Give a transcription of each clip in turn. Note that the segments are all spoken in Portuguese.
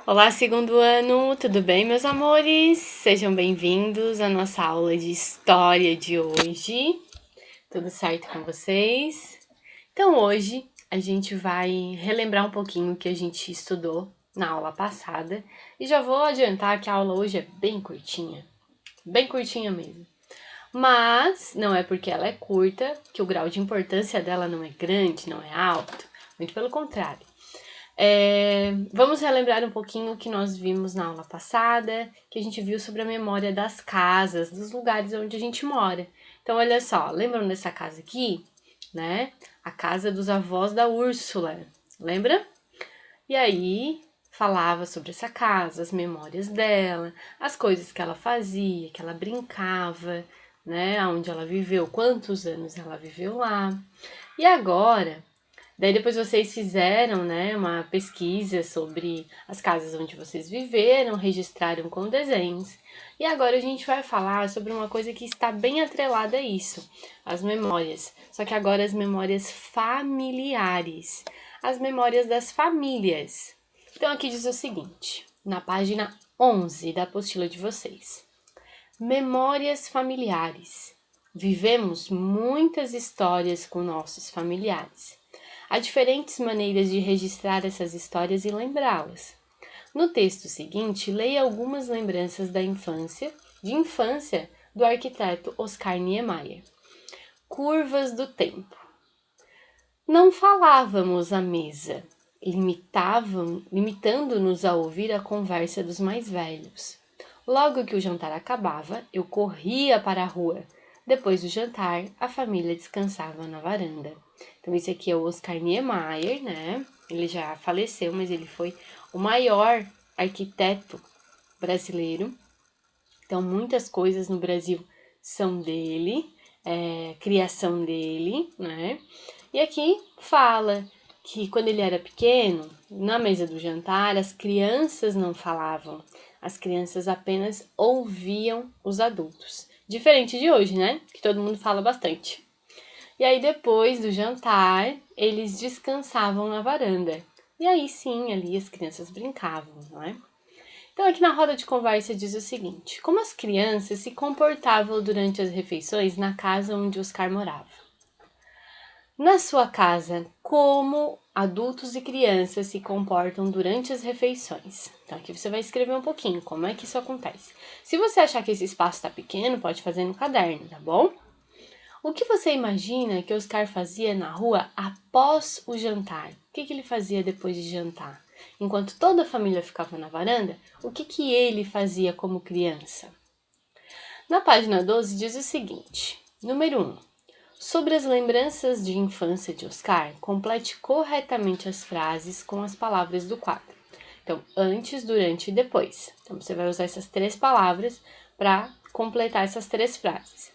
Olá, segundo ano, tudo bem, meus amores? Sejam bem-vindos à nossa aula de história de hoje. Tudo certo com vocês? Então, hoje a gente vai relembrar um pouquinho o que a gente estudou na aula passada e já vou adiantar que a aula hoje é bem curtinha mesmo. Mas não é porque ela é curta que o grau de importância dela não é grande, não é alto, muito pelo contrário. Vamos relembrar um pouquinho o que nós vimos na aula passada, que a gente viu sobre a memória das casas, dos lugares onde a gente mora. Então, olha só, lembram dessa casa aqui? Né? A casa dos avós da Úrsula, lembra? E aí, falava sobre essa casa, as memórias dela, as coisas que ela fazia, que ela brincava, né? Onde ela viveu, quantos anos ela viveu lá. E agora, daí depois vocês fizeram, né, uma pesquisa sobre as casas onde vocês viveram, registraram com desenhos. E agora a gente vai falar sobre uma coisa que está bem atrelada a isso, as memórias. Só que agora as memórias familiares, as memórias das famílias. Então aqui diz o seguinte, na página 11 da apostila de vocês. Memórias familiares. Vivemos muitas histórias com nossos familiares. Há diferentes maneiras de registrar essas histórias e lembrá-las. No texto seguinte, leia algumas lembranças de infância do arquiteto Oscar Niemeyer. Curvas do tempo. Não falávamos à mesa, limitando-nos a ouvir a conversa dos mais velhos. Logo que o jantar acabava, eu corria para a rua. Depois do jantar, a família descansava na varanda. Então, esse aqui é o Oscar Niemeyer, né? Ele já faleceu, mas ele foi o maior arquiteto brasileiro. Então, muitas coisas no Brasil são dele, criação dele, né? E aqui fala que quando ele era pequeno, na mesa do jantar, as crianças não falavam, as crianças apenas ouviam os adultos. Diferente de hoje, né? Que todo mundo fala bastante. E aí, depois do jantar, eles descansavam na varanda. E aí sim, ali as crianças brincavam, não é? Então, aqui na roda de conversa diz o seguinte: como as crianças se comportavam durante as refeições na casa onde Oscar morava? Na sua casa, como adultos e crianças se comportam durante as refeições? Então, aqui você vai escrever um pouquinho como é que isso acontece. Se você achar que esse espaço está pequeno, pode fazer no caderno, tá bom? O que você imagina que Oscar fazia na rua após o jantar? O que ele fazia depois de jantar? Enquanto toda a família ficava na varanda, o que ele fazia como criança? Na página 12 diz o seguinte, número 1. Sobre as lembranças de infância de Oscar, complete corretamente as frases com as palavras do quadro. Então, antes, durante e depois. Então, você vai usar essas 3 palavras para completar essas 3 frases.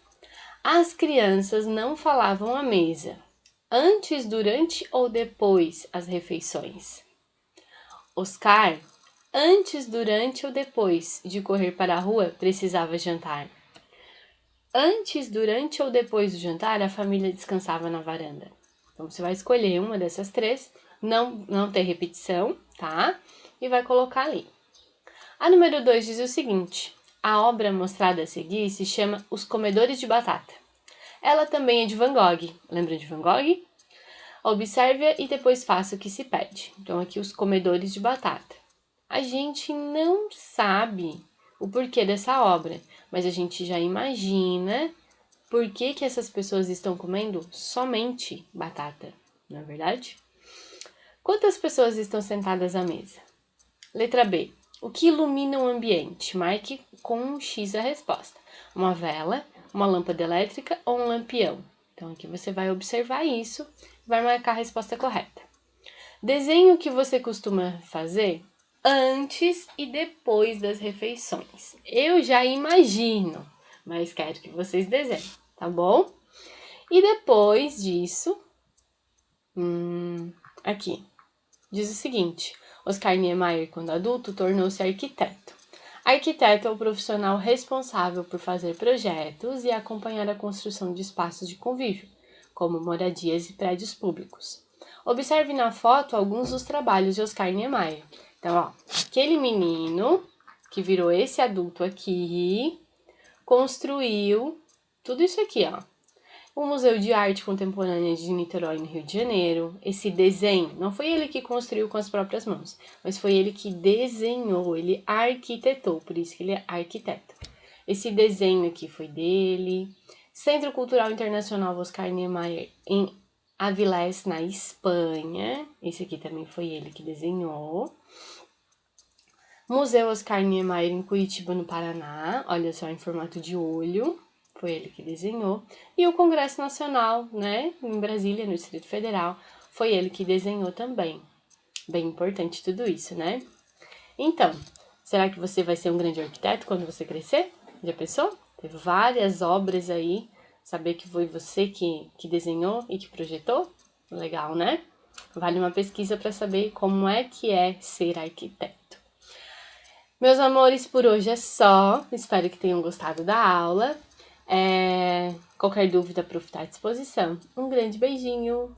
As crianças não falavam à mesa, antes, durante ou depois as refeições. Oscar, antes, durante ou depois de correr para a rua, precisava jantar. Antes, durante ou depois do jantar, a família descansava na varanda. Então, você vai escolher uma dessas 3, não tem repetição, tá? E vai colocar ali. A número 2 diz o seguinte, a obra mostrada a seguir se chama Os Comedores de Batata. Ela também é de Van Gogh. Lembra de Van Gogh? Observe-a e depois faça o que se pede. Então, aqui os comedores de batata. A gente não sabe o porquê dessa obra, mas a gente já imagina por que essas pessoas estão comendo somente batata, não é verdade? Quantas pessoas estão sentadas à mesa? Letra B. O que ilumina o ambiente? Marque com um X a resposta. Uma vela, uma lâmpada elétrica ou um lampião? Então, aqui você vai observar isso e vai marcar a resposta correta. Desenhe o que você costuma fazer antes e depois das refeições. Eu já imagino, mas quero que vocês desenhem, tá bom? E depois disso, aqui, diz o seguinte, Oscar Niemeyer, quando adulto, tornou-se arquiteto. Arquiteto é o profissional responsável por fazer projetos e acompanhar a construção de espaços de convívio, como moradias e prédios públicos. Observe na foto alguns dos trabalhos de Oscar Niemeyer. Então, ó, aquele menino que virou esse adulto aqui, construiu tudo isso aqui, ó. O Museu de Arte Contemporânea de Niterói, no Rio de Janeiro. Esse desenho, não foi ele que construiu com as próprias mãos, mas foi ele que desenhou, ele arquitetou, por isso que ele é arquiteto. Esse desenho aqui foi dele. Centro Cultural Internacional Oscar Niemeyer, em Avilés, na Espanha. Esse aqui também foi ele que desenhou. Museu Oscar Niemeyer, em Curitiba, no Paraná. Olha só, em formato de olho. Foi ele que desenhou. E o Congresso Nacional, né, em Brasília, no Distrito Federal, foi ele que desenhou também. Bem importante tudo isso, né? Então, será que você vai ser um grande arquiteto quando você crescer? Já pensou? Teve várias obras aí, saber que foi você que desenhou e que projetou? Legal, né? Vale uma pesquisa para saber como é que é ser arquiteto. Meus amores, por hoje é só. Espero que tenham gostado da aula. Qualquer dúvida, Prof, está à disposição. Um grande beijinho!